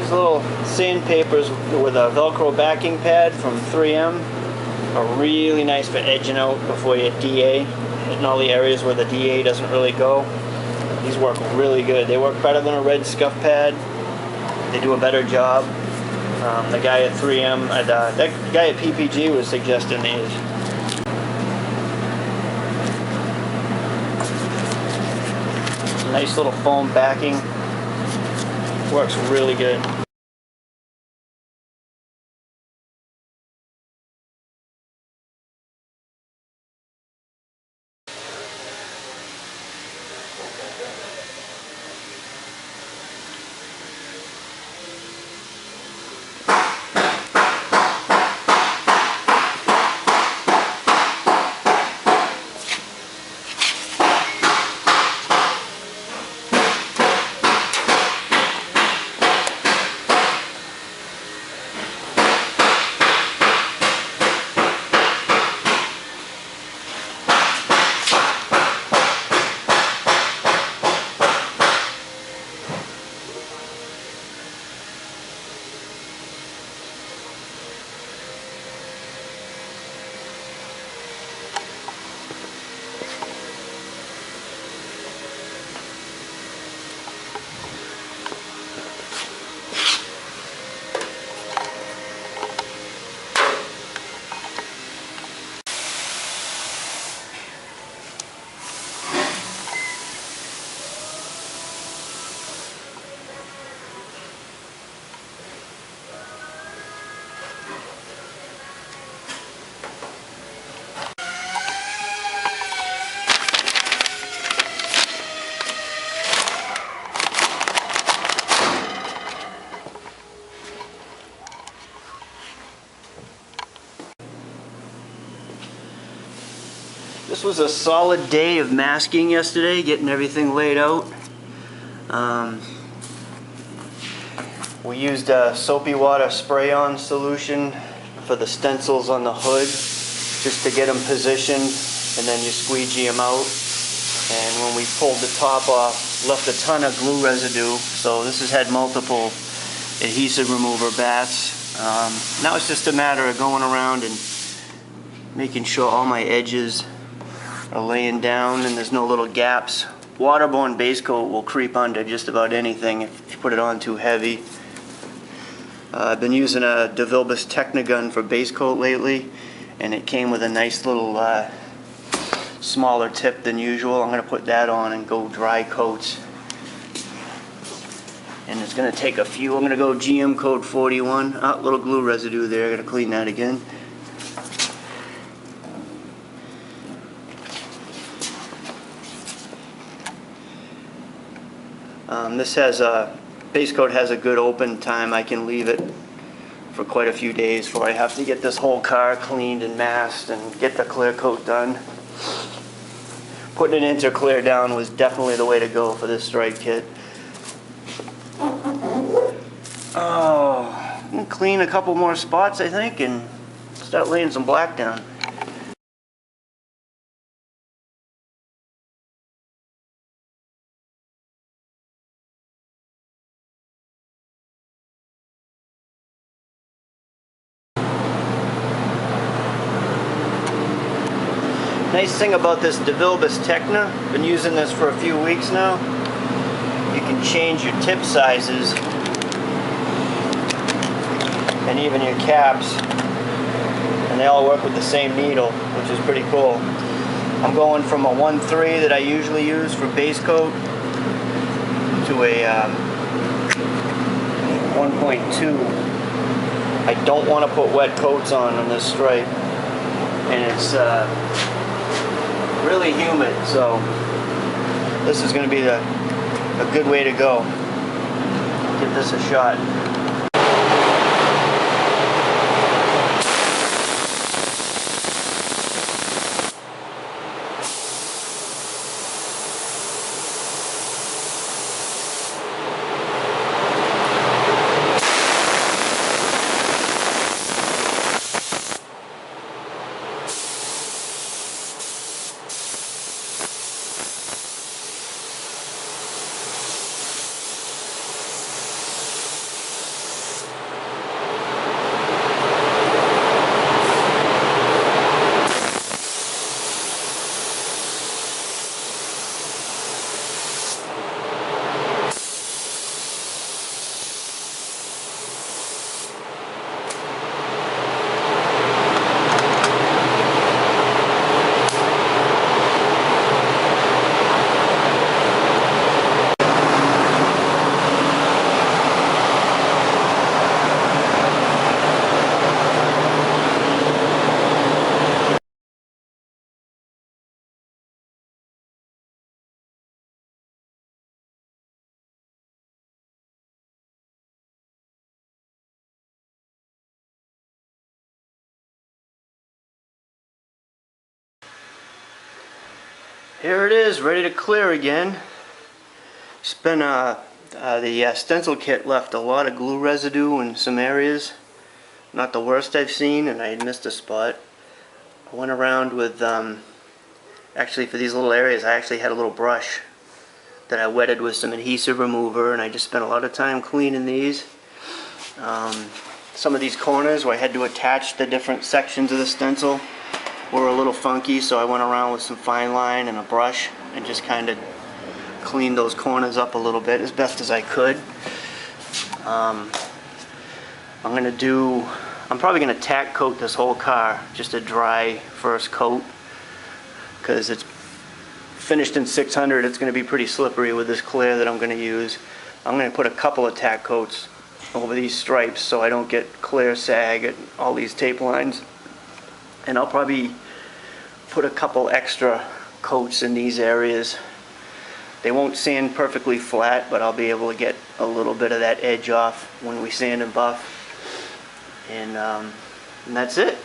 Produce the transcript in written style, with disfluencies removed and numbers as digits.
These little sandpapers with a Velcro backing pad from 3M are really nice for edging out before you DA, hitting all the areas where the DA doesn't really go. These work really good. They work better than a red scuff pad. They do a better job. The guy at 3M, that guy at PPG was suggesting these. Nice little foam backing. Works really good. This was a solid day of masking yesterday, getting everything laid out. We used a soapy water spray-on solution for the stencils on the hood, just to get them positioned, and then you squeegee them out. And when we pulled the top off, left a ton of glue residue, so this has had multiple adhesive remover baths. Now it's just a matter of going around and making sure all my edges are laying down and there's no little gaps. Waterborne base coat will creep onto just about anything if you put it on too heavy. I've been using a DeVilbiss Technigun for base coat lately, and it came with a nice little smaller tip than usual. I'm going to put that on and go dry coats. And it's going to take a few. I'm going to go GM code 41. Oh, little glue residue there. I got to clean that again. This has a base coat has a good open time. I can leave it for quite a few days before I have to get this whole car cleaned and masked and get the clear coat done. Putting an interclear down was definitely the way to go for this strike kit. Oh, I'm gonna clean a couple more spots, I think, and start laying some black down. Nice thing about this DeVilbiss Techna, been using this for a few weeks now, you can change your tip sizes and even your caps, and they all work with the same needle, which is pretty cool. I'm going from a 1.3 that I usually use for base coat to a 1.2. I don't want to put wet coats on this stripe, and it's really humid, so this is going to be a good way to go. Give this a shot. Here it is, ready to clear again. It's been the stencil kit left a lot of glue residue in some areas. Not the worst I've seen, and I had missed a spot. I went around with, actually for these little areas, I actually had a little brush that I wetted with some adhesive remover, and I just spent a lot of time cleaning these. Some of these corners where I had to attach the different sections of the stencil were a little funky, so I went around with some fine line and a brush and just kind of cleaned those corners up a little bit as best as I could. I'm probably going to tack coat this whole car, just a dry first coat, because it's finished in 600. It's going to be pretty slippery with this clear that I'm going to use. I'm going to put a couple of tack coats over these stripes so I don't get clear sag at all these tape lines. And I'll probably put a couple extra coats in these areas. They won't sand perfectly flat, but I'll be able to get a little bit of that edge off when we sand and buff. And that's it.